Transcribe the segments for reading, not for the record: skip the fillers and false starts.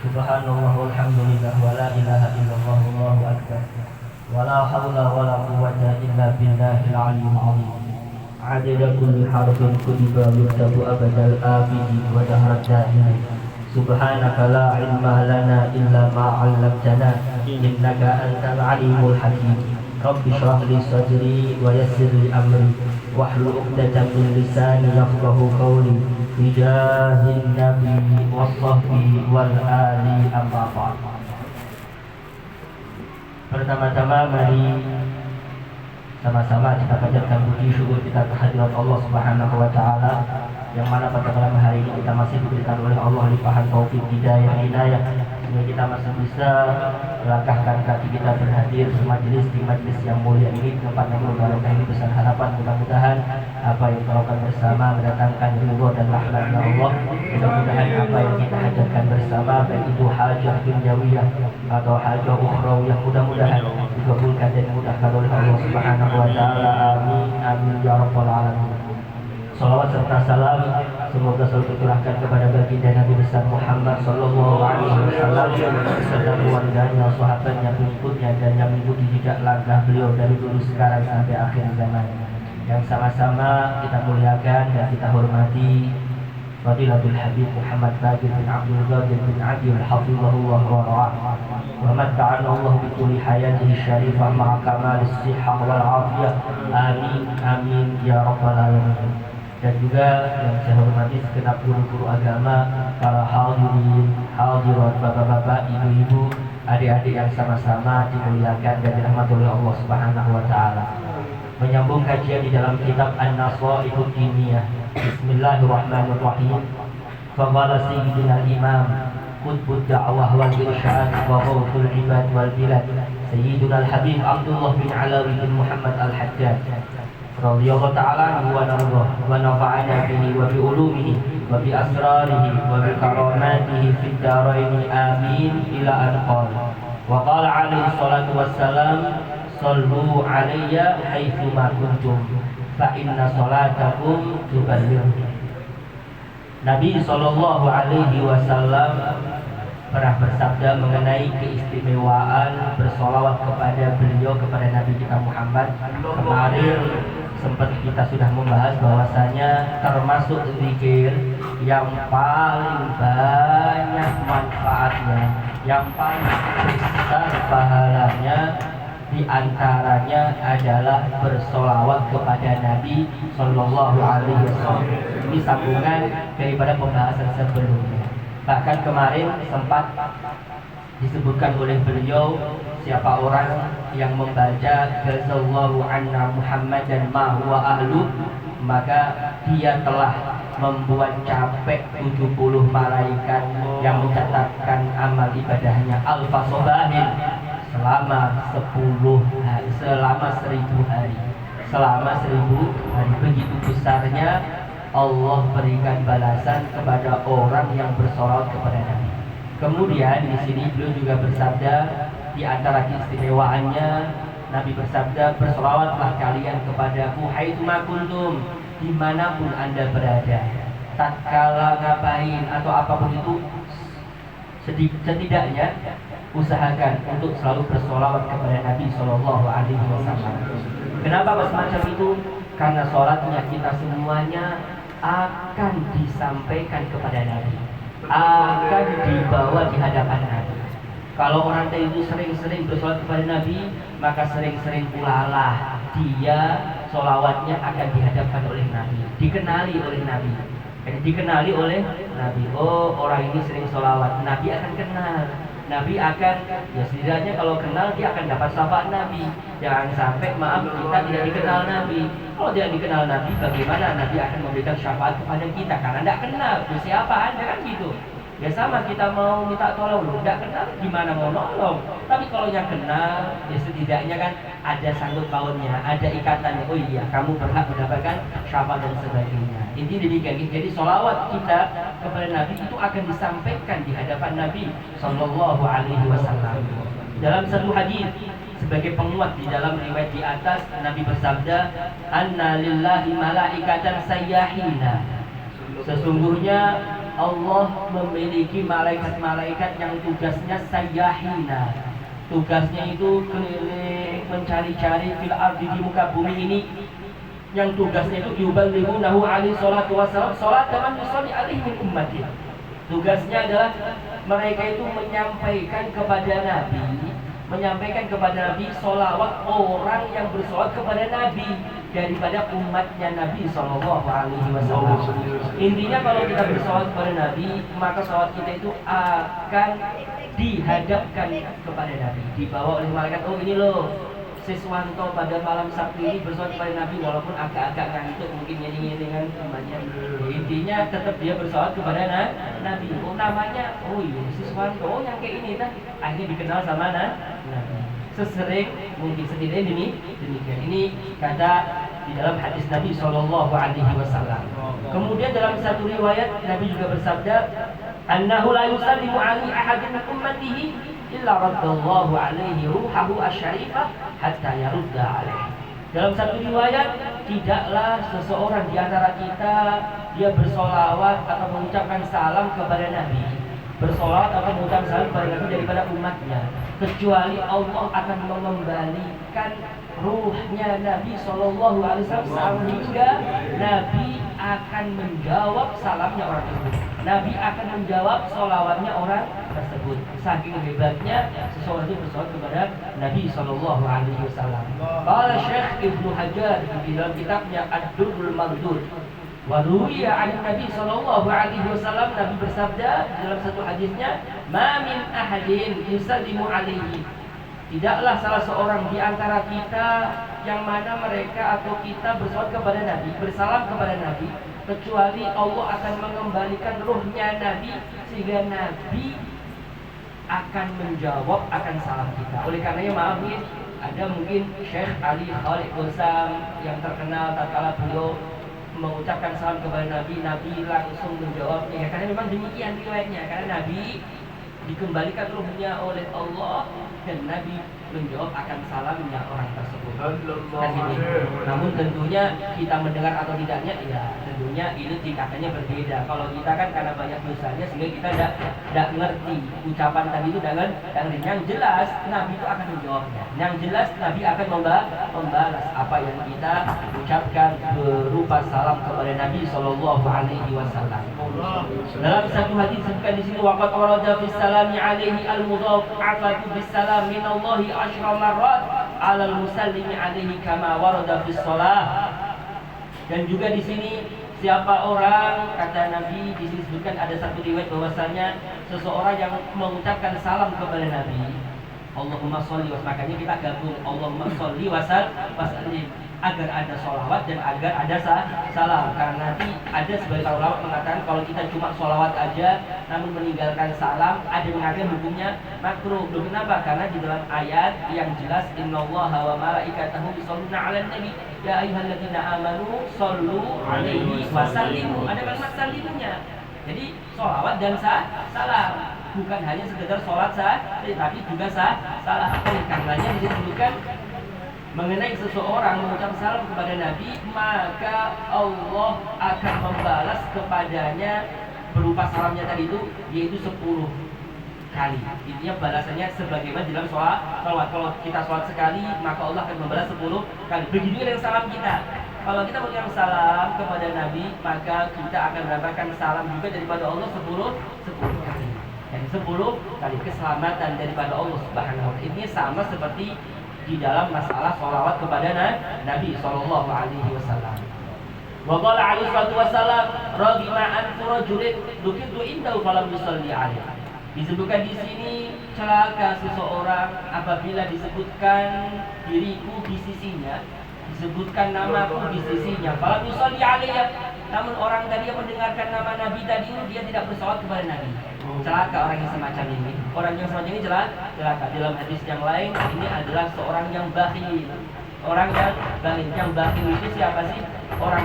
Subhanallah walhamdulillah wa la ilaha illallah wallahu akbar. Wa la hawla wa la quwwata illa billahil aliyyil azim. Adada kulli harfin kutiba yuktabu abadal abidi wa dahrat dahili. Subhanaka la ilma lana illa ma 'allamtana innaka antal alimul hakim. Rabbi shrah li sadri wa yassir li amri wahlul 'uqdatam min lisani yafqahu qawli. Bijahin nabi wassahbi wal ali amma ba'd. Pertama-tama mari sama-sama kita panjatkan puji syukur kita kehadirat Allah Subhanahu wa taala, yang mana pada malam hari ini kita masih diberikan oleh Allah limpahan taufik hidayah inayah sehingga kita masih bisa melangkahkan kaki kita berhadir di majlis yang mulia ini, tempat yang berbarokah ini. Besar harapan mudah-mudahan apa yang kita lakukan bersama mendatangkan ridho dan rahmatnya Allah. Mudah-mudahan apa yang kita hajatkan bersama, baik itu hajat dunyawiyah atau hajat ukhrawiyah, mudah-mudahan dikabulkan dan dimudahkan oleh Allah Subhanahu wa taala. Amin amin ya rabbal alamin. Salawat serta salam semoga selalu tercurahkan kepada baginda Nabi besar Muhammad sallallahu alaihi wasallam serta keluarganya, sahabatnya, pengikutnya dan yang mengikuti jejak langkah beliau dari dulu sekarang sampai akhir zaman. Yang sama-sama kita muliakan dan kita hormati Fadilatul Habib Muhammad Bagir bin Abdul Qadir bin Adil hafizahullah wa ra'ah. Wa matta'ana Allah bi kulli hayatihi syarifah ma'a kamalis sihah wal afiyah. Amin amin ya rabbal alamin. Dan juga yang saya hormati segenap guru-guru agama, para hadirin, hadirat, bapak-bapak, ibu-ibu, adik-adik yang sama-sama dimuliakan dan dirahmati oleh Allah Subhanahu wa taala. Menyambung kajian di dalam kitab An-Nasaihud Diniyah. Bismillahirrahmanirrahim. Faqala sayyidina al-imam qutbud da'wah wal irsyad wa ghawthul ibad wal bilad sayyiduna al-habib Abdullah bin Alawi bin Muhammad al-Haddad radhiyallahu ta'ala anhu wa narḍah wa nafa'ana bihi wa bi ulumihi wa bi asrarihi wa bi karamatihi fid dharain amin ila an qala wa qala alaihi salatu wassalam sallu alayya haitsu ma kuntum fa inna salatakum tuballighuni. Nabi sallallahu alaihi wasallam pernah bersabda mengenai keistimewaan bersolawat kepada beliau, kepada Nabi kita Muhammad. Kemarin sempat kita sudah membahas bahwasanya termasuk zikir yang paling banyak manfaatnya, yang paling besar pahalanya, di antaranya adalah bersolawat kepada Nabi Sallallahu Alaihi Wasallam. Ini sambungan daripada pembahasan sebelumnya. Bahkan kemarin sempat disebutkan oleh beliau, siapa orang yang membaca Jazallahu anna Muhammadan ma huwa ahlu, maka dia telah membuat capek 70 malaikat yang mencatatkan amal ibadahnya alfa sobahin selama 1000 hari. Selama 1000 hari, begitu besarnya Allah berikan balasan kepada orang yang bersolawat kepada Nabi. Kemudian di sini beliau juga bersabda, di antara keistimewaannya Nabi bersabda, bersolawatlah kalian kepadaku haitsu ma kuntum, dimanapun anda berada, tatkala ngapain atau apapun itu, setidaknya usahakan untuk selalu bersolawat kepada Nabi Shallallahu Alaihi Wasallam. Kenapa semacam itu? Karena sholatnya kita semuanya akan disampaikan kepada Nabi, akan dibawa di hadapan Nabi. Kalau orang itu sering-sering bersolat kepada Nabi, maka sering-sering pula lah dia solawatnya akan dihadapkan oleh Nabi, dikenali oleh Nabi. Dikenali oleh Nabi. Oh, orang ini sering solawat, Nabi akan kenal. Nabi akan, ya setidaknya kalau kenal dia akan dapat syafaat Nabi. Jangan sampai maaf kita tidak dikenal Nabi. Kalau tidak dikenal Nabi, bagaimana Nabi akan memberikan syafaat kepada kita? Karena tidak kenal, itu siapa Anda kan gitu. Ya sama, kita mau minta tolong, lu tidak kenal gimana mau nolong. Tapi kalau yang kenal, ya setidaknya kan ada sangkut pautnya, ada ikatannya. Oh iya, kamu berhak mendapatkan syafaat dan sebagainya. Intinya demikian. Jadi sholawat kita kepada Nabi itu akan disampaikan di hadapan Nabi Sallallahu Alaihi Wasallam. Dalam satu hadis sebagai penguat di dalam riwayat di atas, Nabi bersabda, Anna lillahi malaikatan sayyahina. Sesungguhnya Allah memiliki malaikat-malaikat yang tugasnya sayyahina. Tugasnya itu keliling mencari-cari fil ardi, di muka bumi ini, yang tugasnya itu yuballighunahu alaihi salatu wassalam salat man yusalli alaihi min ummati. Tugasnya adalah mereka itu menyampaikan kepada Nabi solawat orang yang bersolawat kepada Nabi daripada umatnya Nabi Sallallahu Alaihi Wasallam. Intinya kalau kita bersolawat kepada Nabi, maka solawat kita itu akan dihadapkan kepada Nabi, dibawa oleh malaikat. Oh ini loh, Siswanto pada malam Sabtu ini bersolawat kepada Nabi, walaupun agak-agak ngantuk, mungkin nyanyi dengan temannya. Intinya tetap dia bersolawat kepada Nabi. Oh namanya, oh iya Siswanto, oh yang kayak ini kan, akhirnya dikenal sama Nabi. Sesering mungkin, setidaknya demikian. Ini kata di dalam hadis Nabi Shallallahu Alaihi Wasallam. Kemudian dalam satu riwayat Nabi juga bersabda, "Annahu la yusallimu alaihi ahadun min ummatihi illa raddallahu alaihi ruhahu asyarifah hatta yarudda alaihi." Dalam satu riwayat, tidaklah seseorang di antara kita dia bersolawat atau mengucapkan salam kepada Nabi, bersolawat atau mengucapkan salam kepada Nabi daripada umatnya, kecuali Allah akan mengembalikan ruhnya Nabi Sallallahu Alaihi Wasallam sehingga Nabi akan menjawab salamnya orang tersebut. Nabi akan menjawab solawatnya orang tersebut. Saking hebatnya seseorang itu bersolawat kepada Nabi Sallallahu Alaihi Wasallam. Qala Syekh Ibnu Hajar di dalam kitabnya Ad-Durrul Mandud, waruya an Nabi Sallallahu Alaihi Wasallam, Nabi bersabda dalam satu hadisnya, "Ma min ahadin yusallimu alaihi." Tidaklah salah seorang di antara kita yang mana mereka atau kita bersolawat kepada Nabi, bersalam kepada Nabi, kecuali Allah akan mengembalikan ruhnya Nabi sehingga Nabi akan menjawab akan salam kita. Oleh karenanya maaf nih, ada mungkin Syekh Ali Khalid Bosam yang terkenal tatkala beliau mengucapkan salam kepada Nabi, Nabi langsung menjawabnya. Karena memang demikian riwayatnya, karena Nabi dikembalikan ruhnya oleh Allah dan Nabi menjawab akan salamnya orang tersebut. Namun tentunya kita mendengar atau tidaknya, ya tentunya ini tingkatannya berbeda. Kalau kita kan karena banyak dosanya sehingga kita tidak ngerti ucapan tadi itu dengan yang jelas Nabi itu akan menjawabnya. Yang jelas Nabi akan membalas apa yang kita ucapkan berupa salam kepada Nabi Sallallahu Alaihi Wasallam. Dalam satu hadis disebutkan di sini, waqad warada fis salami alaihi al-mudhafa'atu bis salam min Allah asyra marrat 'ala al-musallimi alaihi kama warada fis shalah. Dan juga di sini siapa orang, kata Nabi di sini disebutkan ada satu riwayat bahwasanya seseorang yang mengucapkan salam kepada Nabi, Allahumma sholli wa, makanya kita gabung Allahumma sholli wa sallim, agar ada sholawat dan agar ada salam. Karena nanti ada sebagian ulama mengatakan kalau kita cuma sholawat aja namun meninggalkan salam, ada yang mengatakan hukumnya makruh. Kenapa? Karena di dalam ayat yang jelas, innallaha wa malaikatahu yusholluna 'alan nabi ya ayyuhalladzina amanu shollu 'alaihi wa sallimu. Ada kalimat sallimunya. Jadi sholawat dan salam, bukan hanya sekedar sholat tapi juga salam. Karenanya disebutkan mengenai seseorang mengucap salam kepada Nabi, maka Allah akan membalas kepadanya berupa salamnya tadi itu, yaitu 10 kali. Intinya balasannya sebagaimana dalam sholat. Kalau kita sholat sekali, maka Allah akan membalas 10 kali. Begitu dengan salam kita. Kalau kita mengucapkan salam kepada Nabi, maka kita akan mendapatkan salam juga daripada Allah 10 kali. Dan 10 kali keselamatan daripada Allah Subhanahu wa Ta'ala. Ini sama seperti di dalam masalah sholawat kepada Nabi Sallallahu Alaihi Wasallam. Wa qala alaihi wasallam, "Raghima an rajulin dukitu indahu falam yusalli alaihi." Disebutkan di sini, celaka seseorang apabila disebutkan diriku di sisinya, disebutkan namaku di sisinya, falam yusalli alaihi, namun orang tadi yang mendengarkan nama Nabi tadi dia tidak bersolawat kepada Nabi. Celaka orang yang semacam ini. Orang yang semacam ini celaka. Dalam hadis yang lain, ini adalah seorang yang bakhil. Orang yang bakhil. Yang bakhil itu siapa sih? Orang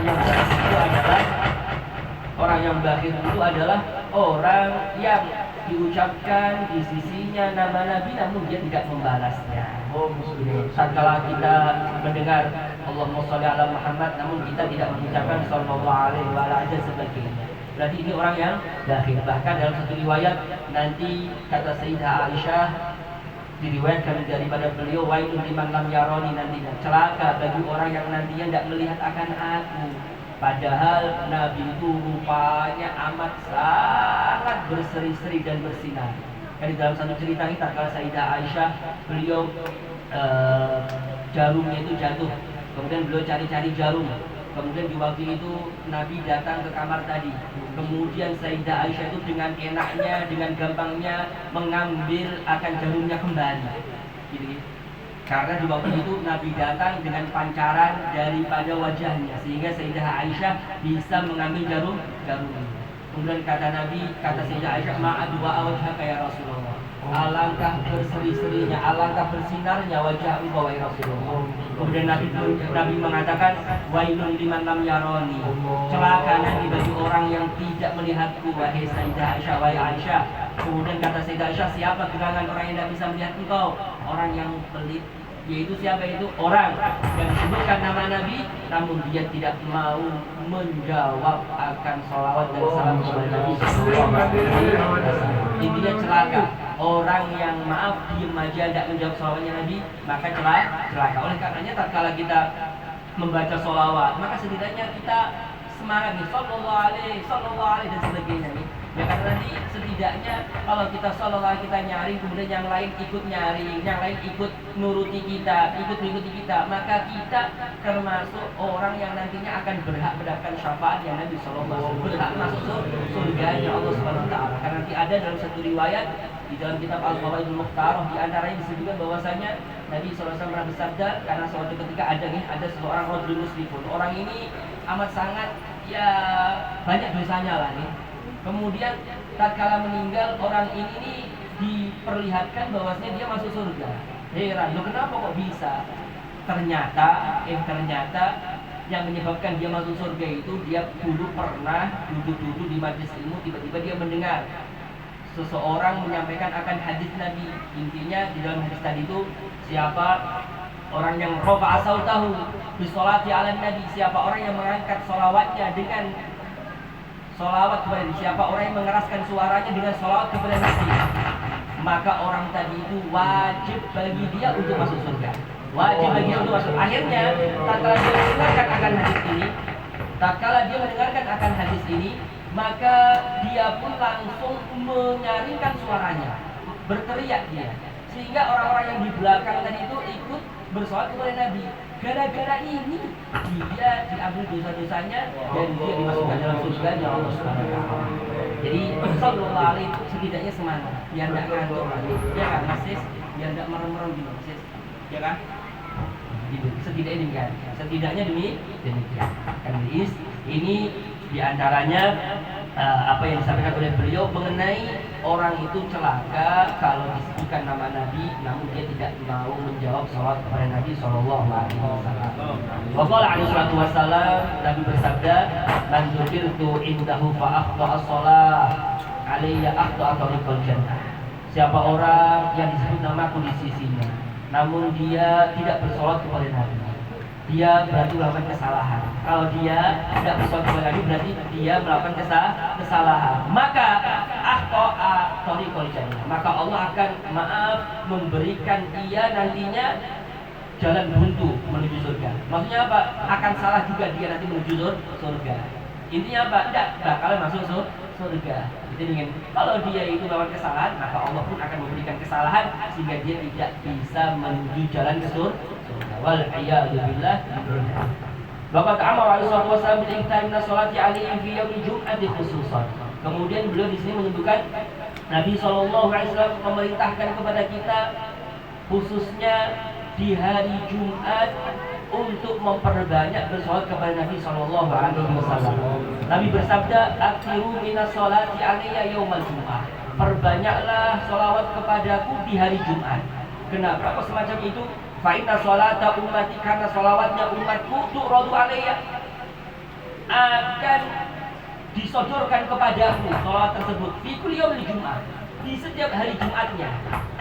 yang bakhil itu adalah orang yang diucapkan di sisinya nama Nabi namun dia tidak membalasnya. Tatkala kita mendengar Allahumma sholli ala Muhammad namun kita tidak mengucapkan sallallahu alaihi wa ala sebagainya. berarti ini orang yang bakhil. Bahkan dalam satu riwayat nanti kata Sayyidah Aisyah, diriwayatkan daripada beliau, wailun liman lam yaroni, nantinya celaka bagi orang yang nantinya tidak melihat akan aku. Padahal Nabi itu rupanya amat sangat berseri-seri dan bersinar. Di dalam satu cerita ini, tatkala Sayyidah Aisyah, beliau jarumnya itu jatuh, kemudian beliau cari-cari jarum. Kemudian di waktu itu Nabi datang ke kamar tadi. Kemudian Sayyidah Aisyah itu dengan enaknya, dengan gampangnya mengambil akan jarumnya kembali. Gitu. Karena di waktu itu Nabi datang dengan pancaran daripada wajahnya, sehingga Sayyidah Aisyah bisa mengambil jarum. Kemudian kata Nabi, kata Sayyidah Aisyah, ma'adwa wajhaka ya Rasulullah. Alangkah berseri-serinya, alangkah bersinarnya wajah engkau wahai Rasulullah. Kemudian Nabi mengatakan, wailun liman lam yaroni, celaka nanti bagi orang yang tidak melihatku wahai Sayyidah Aisyah, wahai Aisyah. Kemudian kata Sayyidah Aisyah, siapa gerangan orang yang tidak bisa melihat engkau? Orang yang pelit. Yaitu siapa itu? Orang yang disebutkan nama Nabi, namun dia tidak mau menjawab akan sholawat dan salam kepada Nabi SAW. Intinya celaka. Orang yang maaf diem aja tidak menjawab sholawatnya Nabi, maka celaka. Oleh karenanya tatkala kita membaca sholawat, maka setidaknya kita semangat nih, sallallahu alaihi dan sebagainya nih. Ya karena nanti setidaknya kalau kita sallallahu kita nyari, kemudian yang lain ikut nyari, yang lain ikut nuruti kita, ikut mengikuti kita, maka kita termasuk orang yang nantinya akan berhak mendapatkan syafaat yang Nabi sallallahu berhak masuk surganya Allah Subhanahu wa taala. Karena nanti ada dalam satu riwayat di dalam kitab Al-Fawaidul Mukhtarah, di antaranya disebutkan bahwasanya Nabi SAW pernah bersabda, karena suatu ketika ada seseorang rajul muslimun. Orang ini amat sangat banyak dosanya lah nih. Kemudian tatkala meninggal, orang ini nih diperlihatkan bahwasanya dia masuk surga. Heran, loh kenapa kok bisa? Ternyata yang menyebabkan dia masuk surga itu dia dulu pernah duduk di majelis ilmu, tiba-tiba dia mendengar seseorang menyampaikan akan hadis Nabi. Intinya di dalam hadis tadi itu, siapa orang yang rafa'a sautahu bi sholati ala nabi, siapa orang yang mengangkat sholawatnya dengan sholawat kepada Nabi, siapa orang yang mengeraskan suaranya dengan sholawat kepada Nabi, maka orang tadi itu wajib bagi dia untuk masuk surga. Wajib bagi dia untuk masuk. Akhirnya tatkala dia mendengarkan akan hadis ini, maka dia pun langsung menyaringkan suaranya, berteriak dia, sehingga orang-orang yang di belakang tadi itu ikut bersolat kepada Nabi. Gara-gara ini dia diambil dosa-dosanya dan dia dimasukkan dalam surganya Allah Subhanahu wa taala. Jadi sallallahu alaihi setidaknya semangat, biar enggak ngantuk lagi. Ya kan, Sis? Biar enggak merem-merem gitu, Sis. Ya kan? Gitu. Setidaknya demikian. Kan ini di antaranya apa yang disampaikan oleh beliau mengenai orang itu celaka kalau disebutkan nama Nabi namun dia tidak mau menjawab salat kepada Nabi sallallahu alaihi wasallam. Wa qala alaihi salatu wasallam, Nabi bersabda, man dzukirtu indahu fa akhta as-shalah alayya akhta tariqal jannah. Siapa orang yang disebut namaku di sisinya namun dia tidak bersolat kepada Nabi, dia berarti melakukan kesalahan. Kalau dia tidak bersolat kepada Nabi berarti dia melakukan kesalahan. Maka maka Allah akan memberikan dia nantinya jalan buntu menuju surga. Maksudnya apa? Akan salah juga dia nanti menuju surga. Intinya apa? Tidak bakal masuk surga. Jadi ingin kalau dia itu melakukan kesalahan, maka Allah pun akan memberikan kesalahan sehingga dia tidak bisa menuju jalan ke surga. Wal iyadu billah. Bapak Amr alaihi wasallam bil iktar min sholati alaihi fi yaumil jum'ati khususan. Kemudian beliau di sini menyebutkan Nabi sallallahu alaihi wasallam memerintahkan kepada kita khususnya di hari Jumat untuk memperbanyak bersolat kepada Nabi sallallahu alaihi wasallam. Nabi bersabda, "Aktsiru minas sholati alayya yaumal jum'ah." Perbanyaklah sholawat kepadaku di hari Jumat. Kenapa kok semacam itu? Fa inna sholata ummati, karena sholawatnya umatku tu'radu alayya, akan disodorkan kepadaku sholawat tersebut fi kulli yaumil jum'ah, di setiap hari Jumatnya.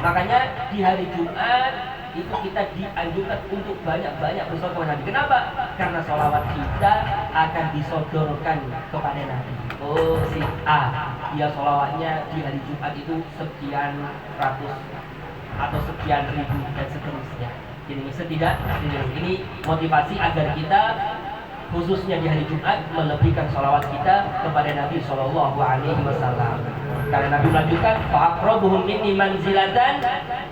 Makanya di hari Jumat itu kita dianjurkan untuk banyak-banyak bersolawat kepada Nabi. Kenapa? Karena sholawat kita akan disodorkan kepada Nabi. oh si A, dia sholawatnya di hari Jumat itu sekian ratus atau sekian ribu dan seterusnya. Ini setidaknya ini motivasi agar kita khususnya di hari Jumat melebihkan sholawat kita kepada Nabi Shallallahu Alaihi Wasallam. Karena Nabi melanjutkan, fa'aqrabuhum minni manzilatan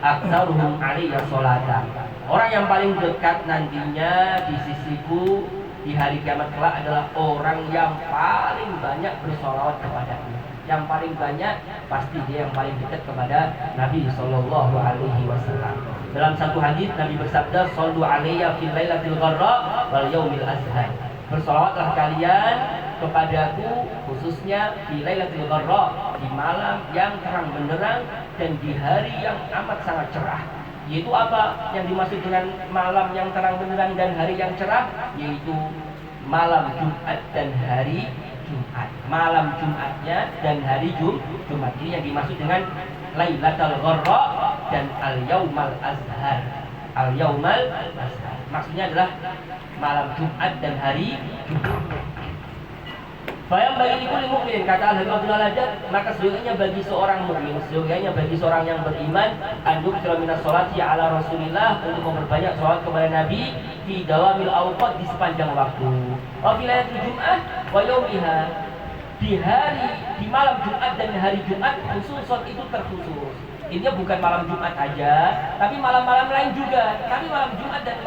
aktsaruhum 'alayya sholatan. Orang yang paling dekat nantinya di sisiku di hari kiamat kelak adalah orang yang paling banyak bersolawat kepadaku. Yang paling banyak pasti dia yang paling dekat kepada Nabi Shallallahu Alaihi Wasallam. Dalam satu hadis Nabi bersabda, "Shallu 'alayya fil lailatil gharra wal yaumil azhar." Bersolawatlah kalian kepadaku khususnya di lailatul gharra, di malam yang terang benderang dan di hari yang amat sangat cerah. Yaitu apa yang dimaksud dengan malam yang terang benderang dan hari yang cerah? Yaitu malam Jumat dan hari Jumat. Malam Jumatnya dan hari Jumat ini yang dimaksud dengan Lailatul Gharra dan Al-Yaumal Azhar. Al-Yaumal Azhar maksudnya adalah malam Jumat dan hari Jumat. Bayang bagi kulli mukmin, kata Al-Habib Abdul Haddad, maka seyogianya bagi seorang mukmin, seyogianya bagi seorang yang beriman, anduk minas sholati ala Rasulillah, untuk memperbanyak sholat kepada Nabi di dawamil awqat, di sepanjang waktu. Wa fi lailatul Jum'ah wa yaumiha, di malam Jumat dan hari Jumat khusus itu terkhusus. Ini bukan malam Jumat aja, tapi malam-malam lain juga. Tapi malam Jumat dan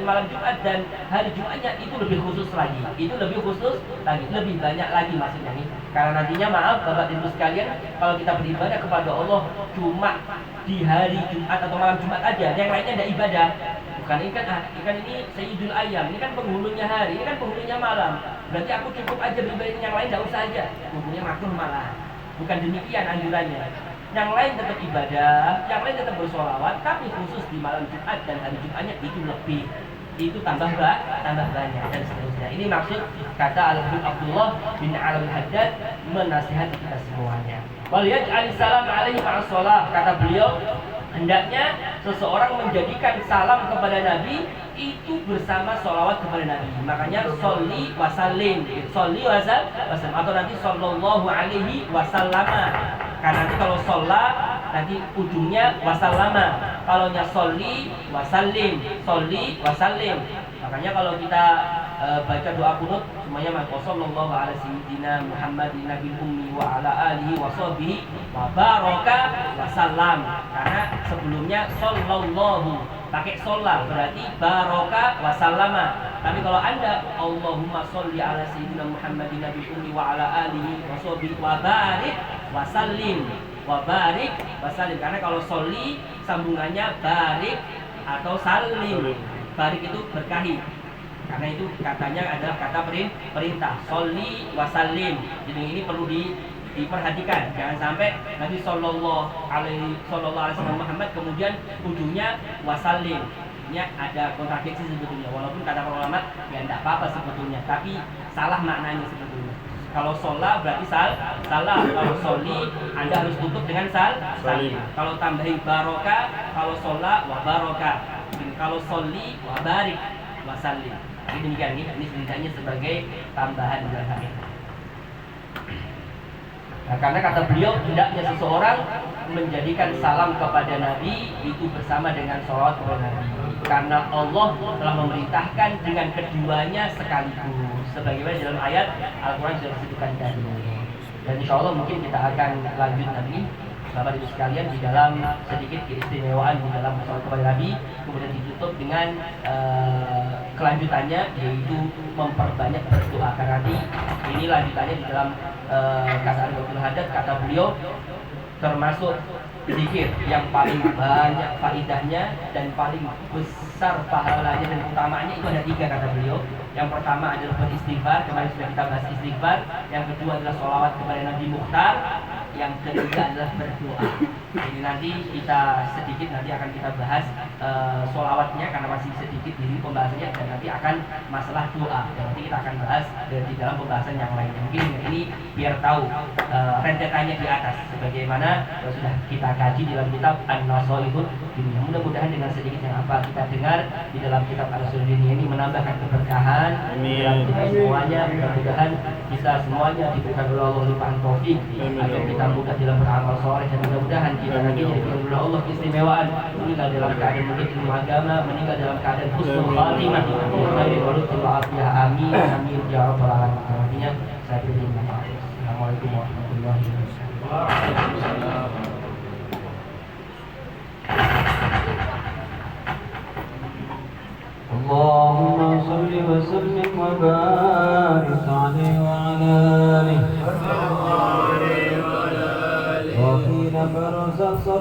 malam Jumat dan hari Jumatnya itu lebih khusus lagi. Itu lebih khusus lagi, lebih banyak lagi maksudnya nih. Karena nantinya maaf Bapak Ibu sekalian, kalau kita beribadah kepada Allah cuma di hari Jumat atau malam Jumat aja, yang lainnya ada ibadah. Bukan ini Sayyidul Ayyam, ini kan penghulunya hari, ini kan penghulunya malam. Berarti aku cukup aja beribadah, yang lain enggak usah aja. Hukumnya makruh malah. Bukan demikian anjurannya. Yang lain tetap ibadah, yang lain tetap bersolawat, tapi khusus di malam Jumat dan hari Jumatnya itu lebih, itu tambah banyak dan seterusnya. Ini maksud kata Al-Habib Abdullah bin Al-Haddad menasihati kita semuanya. Wal yaj'al salam alaihi ma'as shalah, kata beliau, hendaknya seseorang menjadikan salam kepada Nabi itu bersama sholawat kepada Nabi. Makanya sholli wasallim, sholli wasallim, atau nanti sallallahu alaihi wasallam. Karena nanti kalau sholat nanti ujungnya wasallama. Kalau nya sholli wasallim, sholli wasallim. Makanya kalau kita baca doa kunut semuanya sallallahu ala sayyidina Muhammadin nabil ummi wa ala alihi wa sahbihi wa baraka wasallam. Karena sebelumnya sallallahu pakai sholat berarti baraka wasallama. Tapi kalau Anda Allahumma sholli ala sayyidina Muhammadin nabil ummi wa ala alihi wa sahbihi wa barik wasallim, wa barik wasallim. Karena kalau sholli sambungannya barik atau salim. Barik itu berkahi. Karena itu katanya adalah kata perintah. Sholli wasallim. Jadi ini perlu diperhatikan. Jangan sampai Nabi sallallahu alaihi wasallam Muhammad kemudian ujungnya wasallim. Ini ada kontradiksi sebetulnya. Walaupun kata para ulama ya tidak apa-apa sebetulnya, tapi salah maknanya sebetulnya. Kalau sholat berarti salah. Kalau sholli Anda harus tutup dengan salim. Kalau tambahin barokah, kalau sholat wa barokah. Kalau sholli wa barik wa salim. Ini demikian ini sebenarnya sebagai tambahan dalam hal ini. Nah, karena kata beliau hendaknya seseorang menjadikan salam kepada Nabi itu bersama dengan sholawat kepada Nabi. Karena Allah telah memerintahkan dengan keduanya sekaligus, sebagaimana dalam ayat Al-Quran sudah disebutkan tadi. Dan insya Allah mungkin kita akan lanjut nanti Bapak Ibu sekalian di dalam sedikit keistimewaan di dalam sholawat kepada Nabi, kemudian ditutup dengan kelanjutannya yaitu memperbanyak berdoa. Karena nanti ini lanjutannya di dalam kata Al-Habib Haddad, kata beliau termasuk zikir yang paling banyak faidahnya dan paling besar pahalanya dan utamanya itu ada 3 kata beliau. Yang pertama adalah beristighfar, kemarin sudah kita bahas istighfar. Yang kedua adalah sholawat kepada Nabi Mukhtar. Yang ketiga adalah berdoa. Jadi nanti kita sedikit nanti akan kita bahas sholawatnya karena masih sedikit di pembahasannya, dan nanti akan masalah doa dan nanti kita akan bahas di dalam pembahasan yang lain. Mungkin ini biar tahu rentetannya di atas sebagaimana sudah kita kaji dalam kitab An-Nasaihul Diniyah. Mudah-mudahan dengan sedikit yang apa kita dengar di dalam kitab An-Nasaihul Diniyah ini menambahkan keberkahan dalam kita semuanya. Mudah-mudahan kita semuanya diberikan oleh Allah limpahan taufik agar kita mudah dalam beramal soleh, dan mudah-mudahan kita nanti diberikan oleh Allah keistimewaan meninggal dalam keadaan menuntut ilmu agama, meninggal dalam keadaan husnul khatimah, khairin wa lutfil afiyah, amin amin ya rabbal alamin. Artinya saya beri maaf. Assalamualaikum warahmatullahi wabarakatuh. Allahumma salli wa sallim wa barik